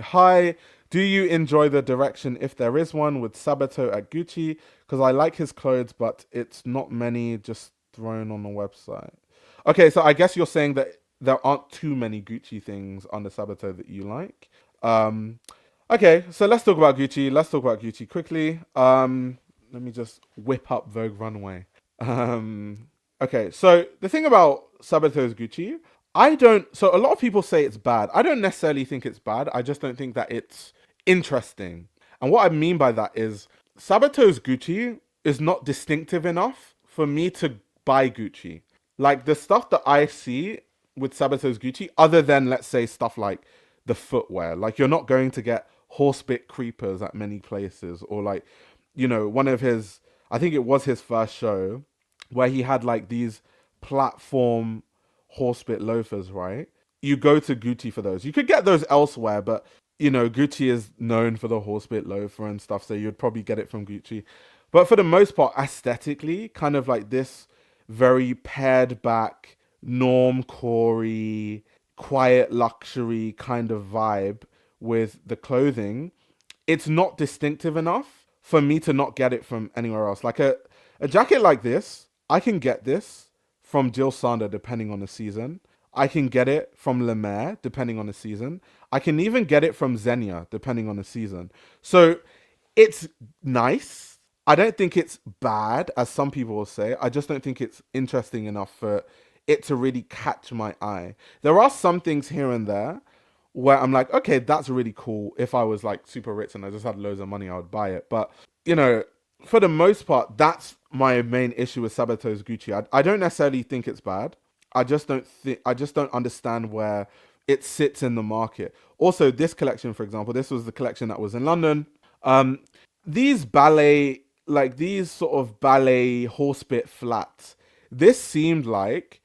Hi, do you enjoy the direction, if there is one, with Sabato at Gucci? Because I like his clothes, but it's not many just thrown on the website. Okay, so I guess you're saying that there aren't too many Gucci things on the Sabato that you like. Um, okay, so let's talk about Gucci. Let's talk about Gucci quickly. Let me just whip up Vogue Runway. Um, okay, so the thing about Sabato's Gucci, I don't. So a lot of people say it's bad. I don't necessarily think it's bad. I just don't think that it's interesting. And what I mean by that is Sabato's Gucci is not distinctive enough for me to buy Gucci. Like the stuff that I see with Sabato's Gucci, other than let's say stuff like the footwear, like you're not going to get horsebit creepers at many places, or like, one of his, I think it was his first show where he had like these platform horsebit loafers, right? You go to Gucci for those. You could get those elsewhere, but Gucci is known for the horsebit loafer and stuff, so you'd probably get it from Gucci. But for the most part, aesthetically, kind of like this very pared back, norm corey, quiet luxury kind of vibe with the clothing, it's not distinctive enough for me to not get it from anywhere else. Like a jacket like this, I can get this from Jill Sander depending on the season. I can get it from Le Maire depending on the season. I can even get it from Xenia depending on the season. So it's nice. I don't think it's bad, as some people will say. I just don't think it's interesting enough for it to really catch my eye. There are some things here and there where I'm like, okay, that's really cool. If I was like super rich and I just had loads of money, I would buy it. But, you know, for the most part, that's my main issue with Sabato's Gucci. I don't necessarily think it's bad. I just don't understand where it sits in the market. Also, this collection, for example, this was the collection that was in London. Um, these ballet, like these sort of ballet horsebit flats, this seemed like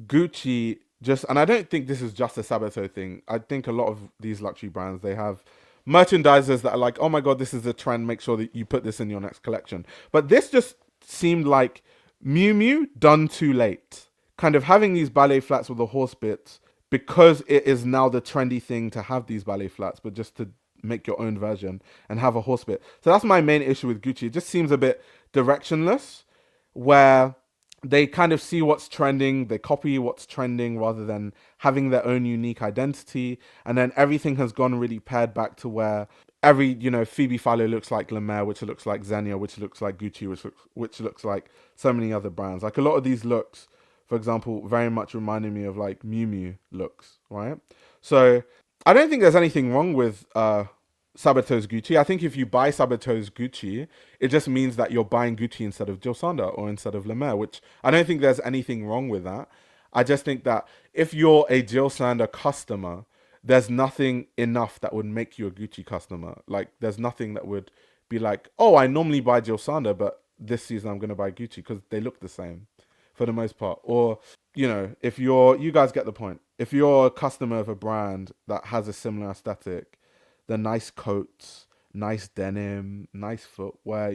Gucci just, and I don't think this is just a Sabato thing. I think a lot of these luxury brands, they have merchandisers that are like, oh my god, this is a trend. Make sure that you put this in your next collection. But this just seemed like Miu Miu done too late. Kind of having these ballet flats with the horse bits because it is now the trendy thing to have these ballet flats, but just to make your own version and have a horse bit. So that's my main issue with Gucci. It just seems a bit directionless, where they kind of see what's trending, they copy what's trending rather than having their own unique identity. And then everything has gone really pared back to where Phoebe Philo looks like La Mer, which looks like Xenia, which looks like Gucci, which looks like so many other brands. Like a lot of these looks, for example, very much reminded me of like Miu Miu looks, right? So I don't think there's anything wrong with Sabato's Gucci. I think if you buy Sabato's Gucci, it just means that you're buying Gucci instead of Jil Sander or instead of Le Mer, which I don't think there's anything wrong with that. I just think that if you're a Jil Sander customer, there's nothing enough that would make you a Gucci customer. Like, there's nothing that would be like, oh, I normally buy Jil Sander, but this season I'm going to buy Gucci because they look the same for the most part. Or, if you guys get the point. If you're a customer of a brand that has a similar aesthetic, the nice coats, nice denim, nice footwear,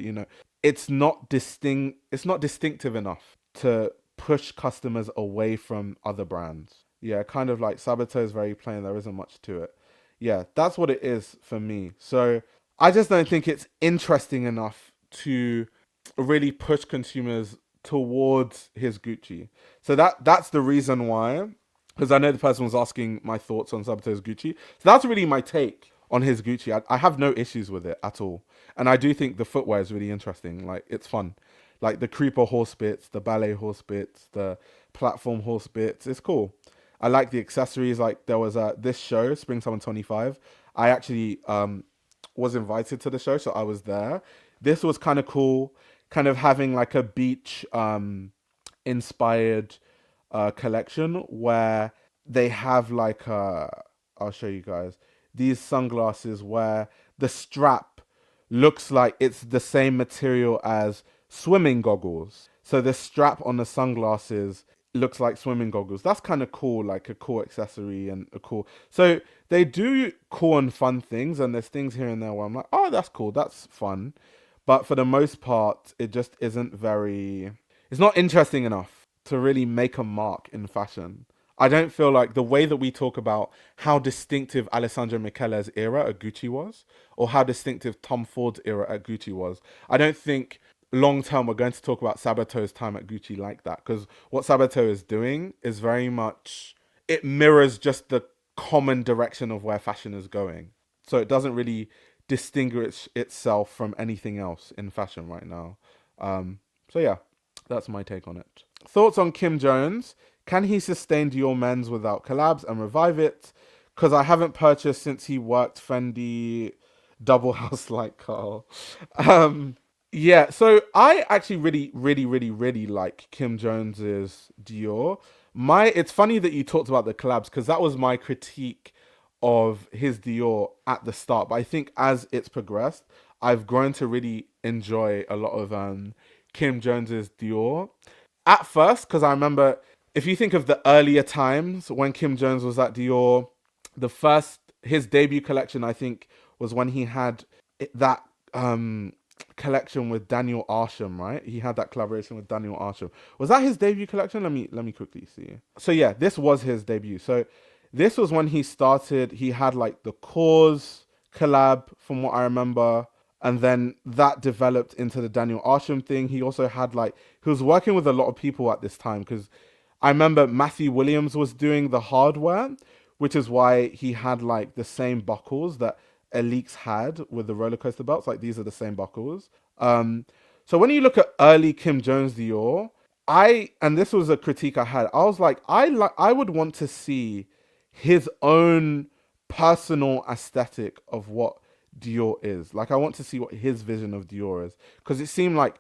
it's not distinctive enough to push customers away from other brands. Yeah, kind of like Sabato is very plain, there isn't much to it. Yeah, that's what it is for me. So I just don't think it's interesting enough to really push consumers towards his Gucci. So that's the reason why, because I know the person was asking my thoughts on Sabato's Gucci. So that's really my take on his Gucci. I have no issues with it at all. And I do think the footwear is really interesting. Like, it's fun. Like the creeper horse bits, the ballet horse bits, the platform horse bits. It's cool. I like the accessories. Like, there was this show, Spring Summer 25. I actually was invited to the show, so I was there. This was kind of cool, kind of having like a beach inspired collection where they have like I'll show you guys these sunglasses where the strap looks like it's the same material as swimming goggles. So the strap on the sunglasses looks like swimming goggles. That's kind of cool, like a cool accessory and a cool. So they do cool and fun things, and there's things here and there where I'm like, oh, that's cool, that's fun. But for the most part, it just isn't very. It's not interesting enough to really make a mark in fashion. I don't feel like the way that we talk about how distinctive Alessandro Michele's era at Gucci was, or how distinctive Tom Ford's era at Gucci was. I don't think long term we're going to talk about Sabato's time at Gucci like that, because what Sabato is doing is very much, it mirrors just the common direction of where fashion is going. So it doesn't really distinguish itself from anything else in fashion right now. So yeah, that's my take on it. Thoughts on Kim Jones? Can he sustain Dior men's without collabs and revive it? Because I haven't purchased since he worked Fendi Double House like Carl. Yeah, so I actually really like Kim Jones's Dior. It's funny that you talked about the collabs because that was my critique of his Dior at the start. But I think as it's progressed, I've grown to really enjoy a lot of Kim Jones's Dior. At first, because I remember if you think of the earlier times when Kim Jones was at Dior, his debut collection I think was when he had that collection with Daniel Arsham, right? He had that collaboration with Daniel Arsham. Was that his debut collection? Let me quickly see. So yeah, this was his debut. So this was when he started. He had like the Cause collab, from what I remember, and then that developed into the Daniel Arsham thing. He also had he was working with a lot of people at this time because I remember Matthew Williams was doing the hardware, which is why he had like the same buckles that Elix had with the roller coaster belts. Like these are the same buckles. So when you look at early Kim Jones Dior, and this was a critique I had. I was like, I would want to see his own personal aesthetic of what Dior is. Like I want to see what his vision of Dior is, because it seemed like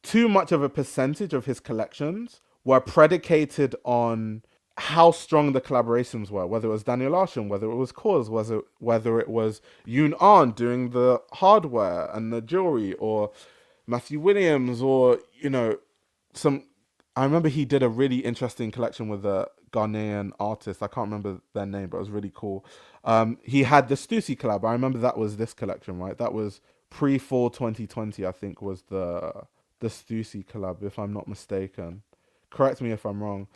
too much of a percentage of his collections were predicated on how strong the collaborations were, whether it was Daniel Arsham, whether it was Cause, whether it was Yoon Ahn doing the hardware and the jewelry, or Matthew Williams, or some. I remember he did a really interesting collection with a Ghanaian artist. I can't remember their name, but it was really cool. He had the Stussy collab. I remember that was this collection, right? That was pre-fall 2020, I think, was the Stussy collab, if I'm not mistaken. Correct me if I'm wrong.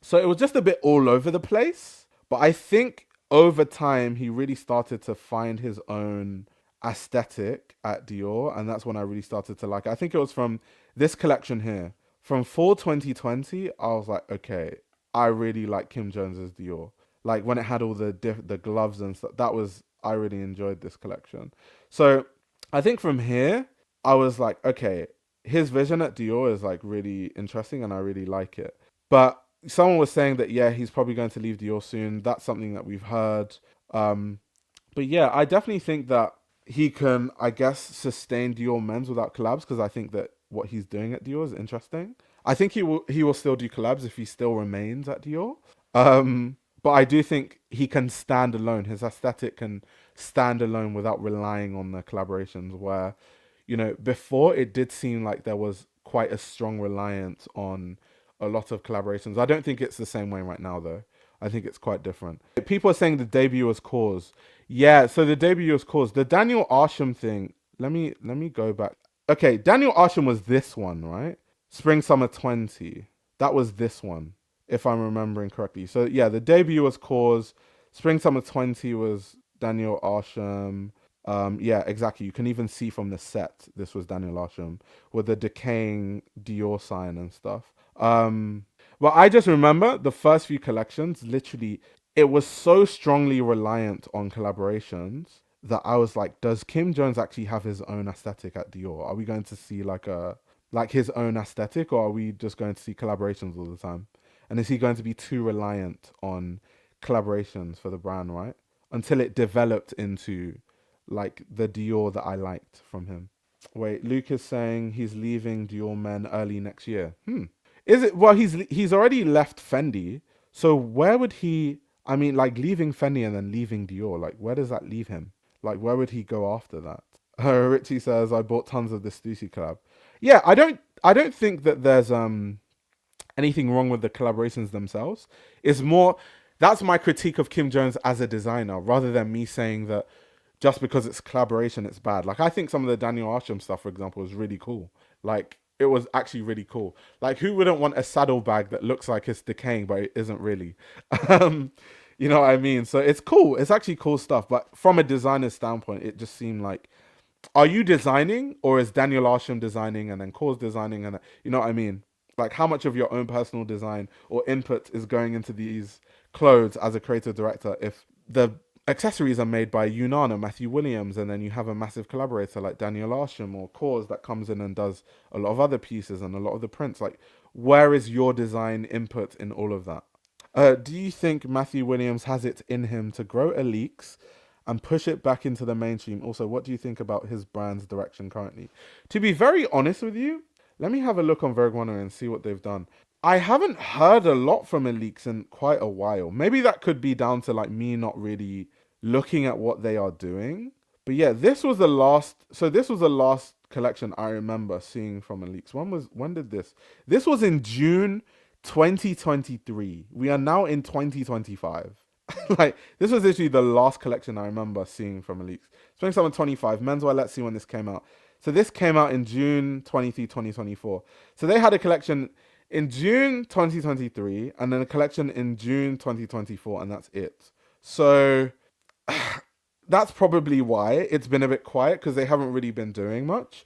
So it was just a bit all over the place. But I think over time, he really started to find his own aesthetic at Dior. And that's when I really started to like it. I think it was from this collection here. From fall 2020, I was like, okay, I really like Kim Jones's Dior. Like when it had all the gloves and stuff, I really enjoyed this collection. So I think from here, I was like, okay, his vision at Dior is like really interesting and I really like it. But someone was saying that, yeah, he's probably going to leave Dior soon. That's something that we've heard. But yeah, I definitely think that he can, I guess, sustain Dior men's without collabs, because I think that what he's doing at Dior is interesting. I think he will still do collabs if he still remains at Dior. But I do think he can stand alone. His aesthetic can stand alone without relying on the collaborations, where, before it did seem like there was quite a strong reliance on a lot of collaborations. I don't think it's the same way right now, though. I think it's quite different. People are saying the debut was Cause. Yeah, so the debut was Cause. The Daniel Arsham thing, let me go back. Okay, Daniel Arsham was this one, right? Spring Summer 20. That was this one, if I'm remembering correctly. So yeah, the debut was Cause. Spring Summer 20 was Daniel Arsham. Yeah, exactly. You can even see from the set, this was Daniel Arsham with the decaying Dior sign and stuff. But I just remember the first few collections, literally, it was so strongly reliant on collaborations that I was like, does Kim Jones actually have his own aesthetic at Dior? Are we going to see like his own aesthetic, or are we just going to see collaborations all the time? And is he going to be too reliant on collaborations for the brand, right? Until it developed into like the Dior that I liked from him. Wait, Luke is saying he's leaving Dior Men early next year. Is it? Well, he's already left Fendi. So where would he? I mean, like leaving Fendi and then leaving Dior. Like where does that leave him? Like where would he go after that? Richie says I bought tons of the Stussy collab. Yeah, I don't think that there's anything wrong with the collaborations themselves. It's more, that's my critique of Kim Jones as a designer, rather than me saying that just because it's collaboration, it's bad. Like I think some of the Daniel Arsham stuff, for example, is really cool. Like it was actually really cool. Like, who wouldn't want a saddlebag that looks like it's decaying, but it isn't really? Um, you know what I mean? So it's cool. It's actually cool stuff. But from a designer's standpoint, it just seemed like, are you designing, or is Daniel Arsham designing and then Core's designing, and you know what I mean? Like, how much of your own personal design or input is going into these clothes as a creative director if the accessories are made by Yunnan and Matthew Williams, and then you have a massive collaborator like Daniel Arsham or Cause that comes in and does a lot of other pieces and a lot of the prints. Like, where is your design input in all of that? Do you think Matthew Williams has it in him to grow Elix and push it back into the mainstream? Also, what do you think about his brand's direction currently? To be very honest with you, let me have a look on Vogue Runner and see what they've done. I haven't heard a lot from Elix in quite a while. Maybe that could be down to like me not really looking at what they are doing. But yeah, this was the last. So this was the last collection I remember seeing from Elix. When did this? This was in June 2023. We are now in 2025. Like, this was literally the last collection I remember seeing from Elix. Spring Summer 25 menswear. Let's see when this came out. So this came out in June 23, 2024. So they had a collection in June 2023 and then a collection in June 2024, and that's it. So that's probably why it's been a bit quiet, because they haven't really been doing much.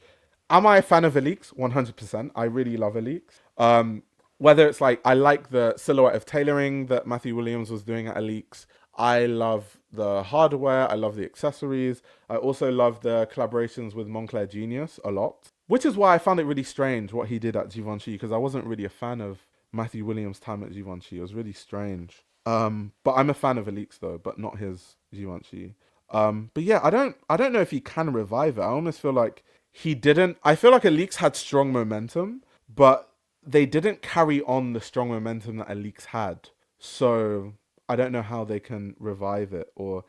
Am I a fan of Elix? 100%. I really love Elix. Whether it's like, I like the silhouette of tailoring that Matthew Williams was doing at Elix. I love the hardware. I love the accessories. I also love the collaborations with Moncler Genius a lot, which is why I found it really strange what he did at Givenchy, because I wasn't really a fan of Matthew Williams' time at Givenchy. It was really strange. But I'm a fan of Elix though, but not his Givenchy. But yeah, I don't know if he can revive it. I almost feel like he didn't. I feel like Elix had strong momentum, but they didn't carry on the strong momentum that Elix had. So I don't know how they can revive it, or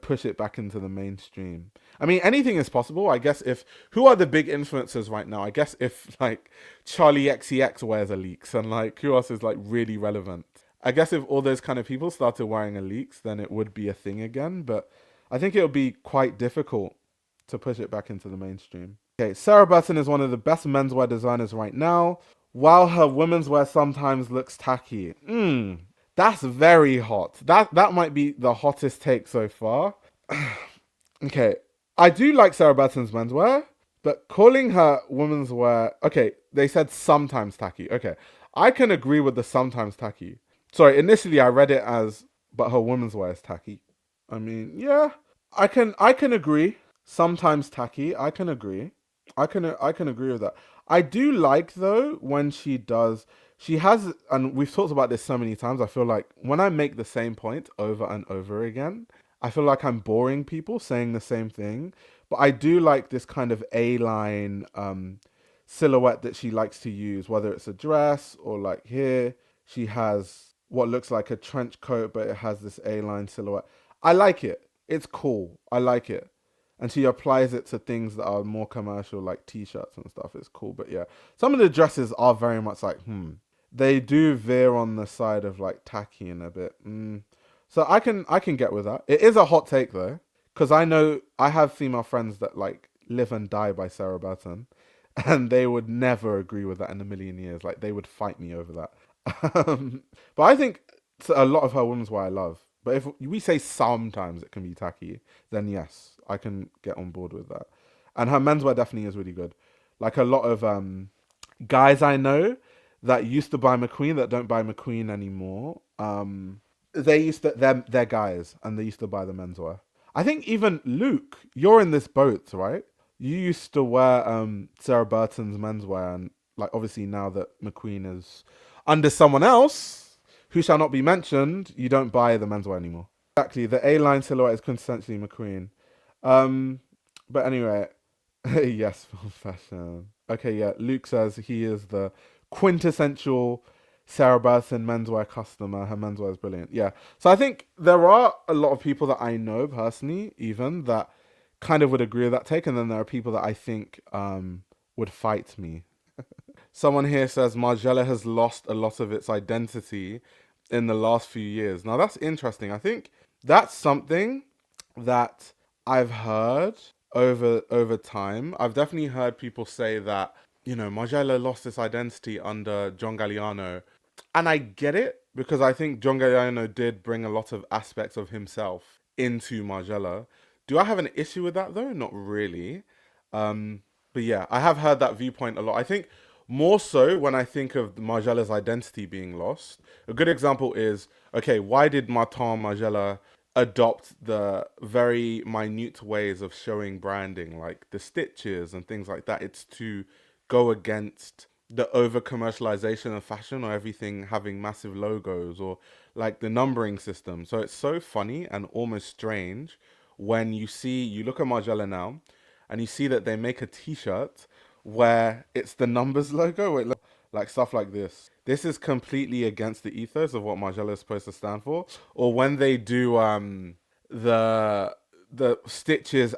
push it back into the mainstream. I mean, anything is possible. I guess if who are the big influencers right now? I guess if like Charlie XCX wears Elix, and like who else is like really relevant? I guess if all those kind of people started wearing Elix, then it would be a thing again. But I think it would be quite difficult to push it back into the mainstream. Okay, Sarah Burton is one of the best menswear designers right now, while her women's wear sometimes looks tacky. That's very hot. That might be the hottest take so far. Okay, I do like Sarah Burton's menswear, but calling her women's wear, okay, they said sometimes tacky. Okay, I can agree with the sometimes tacky. Sorry, initially I read it as, but her women's wear is tacky. I mean, yeah, I can agree. Sometimes tacky. I can agree. I can agree with that. I do like though when she does. She has, and we've talked about this so many times. I feel like when I make the same point over and over again, I feel like I'm boring people saying the same thing. But I do like this kind of A-line silhouette that she likes to use, whether it's a dress or like here she has what looks like a trench coat, but it has this A-line silhouette. I like it. It's cool. I like it. And she applies it to things that are more commercial, like t-shirts and stuff. It's cool. But yeah, some of the dresses are very much like, they do veer on the side of like tacky and a bit. So I can get with that. It is a hot take though, because I know I have female friends that like live and die by Sarah Burton, and they would never agree with that in a million years. Like, they would fight me over that. But I think a lot of her women's wear I love. But if we say sometimes it can be tacky, then yes, I can get on board with that. And her menswear definitely is really good. Like, a lot of guys I know that used to buy McQueen that don't buy McQueen anymore. They used to they're guys, and they used to buy the menswear. I think even Luke, you're in this boat, right? You used to wear Sarah Burton's menswear, and like obviously now that McQueen is under someone else who shall not be mentioned, you don't buy the menswear anymore. Exactly, the A-line silhouette is quintessentially McQueen. But anyway, yes, fashion. Okay, yeah. Luke says he is the quintessential Sarah Burton menswear customer. Her menswear is brilliant. Yeah. So I think there are a lot of people that I know personally, even that kind of would agree with that take, and then there are people that I think would fight me. Someone here says Margiela has lost a lot of its identity in the last few years. Now that's interesting. I think that's something that I've heard over time. I've definitely heard people say that, Margiela lost its identity under John Galliano. And I get it because I think John Galliano did bring a lot of aspects of himself into Margiela. Do I have an issue with that though? Not really. Um, but yeah, I have heard that viewpoint a lot. I think more so when I think of Margiela's identity being lost. A good example is, okay, why did Martin Margiela adopt the very minute ways of showing branding, like the stitches and things like that? It's to go against the over commercialization of fashion, or everything having massive logos, or like the numbering system. So it's so funny and almost strange when you look at Margiela now and you see that they make a t-shirt where it's the numbers logo, where it looks like stuff like this. This is completely against the ethos of what Margiela is supposed to stand for. Or when they do the stitches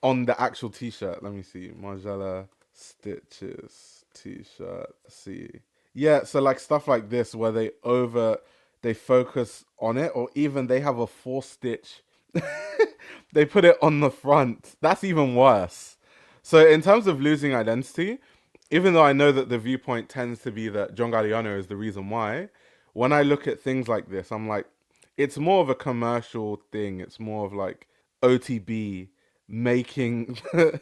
on the actual t-shirt. Let me see. Margiela stitches t-shirt. See. Yeah, so like stuff like this where they focus on it, or even they have a 4-stitch. They put it on the front. That's even worse. So in terms of losing identity, even though I know that the viewpoint tends to be that John Galliano is the reason why, when I look at things like this, I'm like, it's more of a commercial thing. It's more of like OTB making, the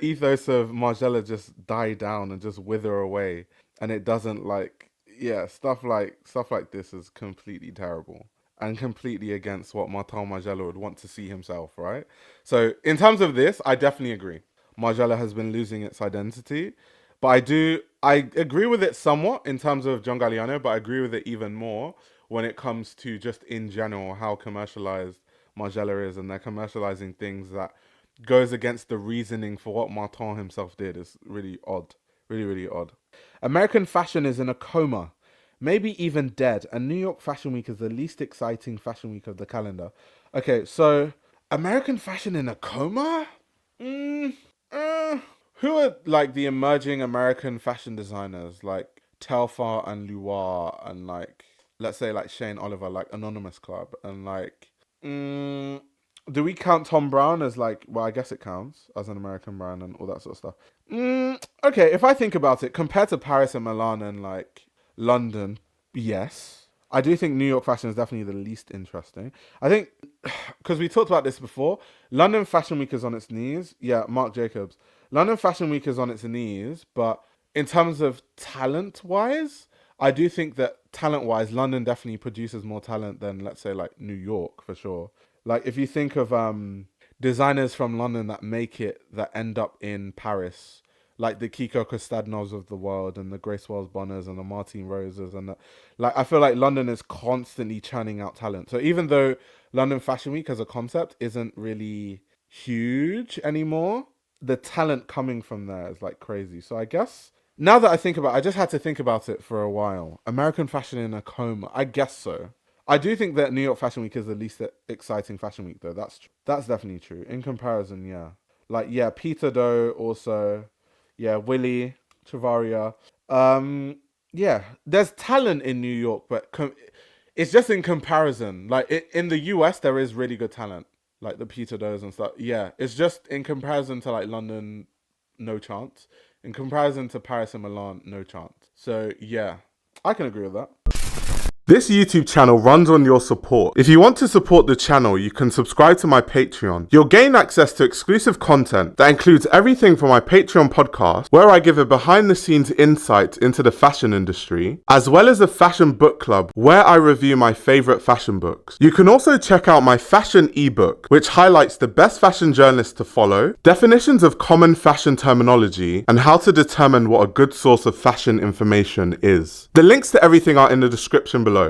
ethos of Margiela just die down and just wither away, and it doesn't like, yeah, stuff like this is completely terrible and completely against what Martin Margiela would want to see himself, right? So in terms of this, I definitely agree. Margiela has been losing its identity, but I agree with it somewhat in terms of John Galliano, but I agree with it even more when it comes to just in general how commercialized Margiela is, and they're commercializing things that goes against the reasoning for what Martin himself did. Is really odd, really really odd. American fashion is in a coma, maybe even dead, and New York Fashion Week is the least exciting fashion week of the calendar. Okay, so American fashion in a coma? Mm, who are like the emerging American fashion designers, like Telfar and Luar, and like, let's say like Shane Oliver, like Anonymous Club, and like, do we count Tom Brown as like, well, I guess it counts as an American brand and all that sort of stuff. Okay, if I think about it, compared to Paris and Milan and like London, yes. I do think New York fashion is definitely the least interesting. I think, because we talked about this before, London Fashion Week is on its knees. Yeah, Marc Jacobs. London Fashion Week is on its knees, but in terms of talent-wise, I do think that talent-wise, London definitely produces more talent than, let's say, like New York, for sure. Like, if you think of designers from London that end up in Paris, like the Kiko Costadnos of the world, and the Grace Wells Bonners, and the Martine Roses, and like, I feel like London is constantly churning out talent. So even though London Fashion Week as a concept isn't really huge anymore, the talent coming from there is like crazy. So I guess now that I think about it, I just had to think about it for a while. American fashion in a coma. I guess so. I do think that New York Fashion Week is the least exciting fashion week, though. That's definitely true. In comparison, yeah. Like, yeah, Peter Doe also. Yeah, Willie, Travaria. Yeah, there's talent in New York, but it's just in comparison. Like, in the US, there is really good talent. Like the Peter Does and stuff. Yeah, it's just in comparison to like London, no chance. In comparison to Paris and Milan, no chance. So yeah, I can agree with that. This YouTube channel runs on your support. If you want to support the channel, you can subscribe to my Patreon. You'll gain access to exclusive content that includes everything from my Patreon podcast, where I give a behind-the-scenes insight into the fashion industry, as well as a fashion book club, where I review my favorite fashion books. You can also check out my fashion ebook, which highlights the best fashion journalists to follow, definitions of common fashion terminology, and how to determine what a good source of fashion information is. The links to everything are in the description below.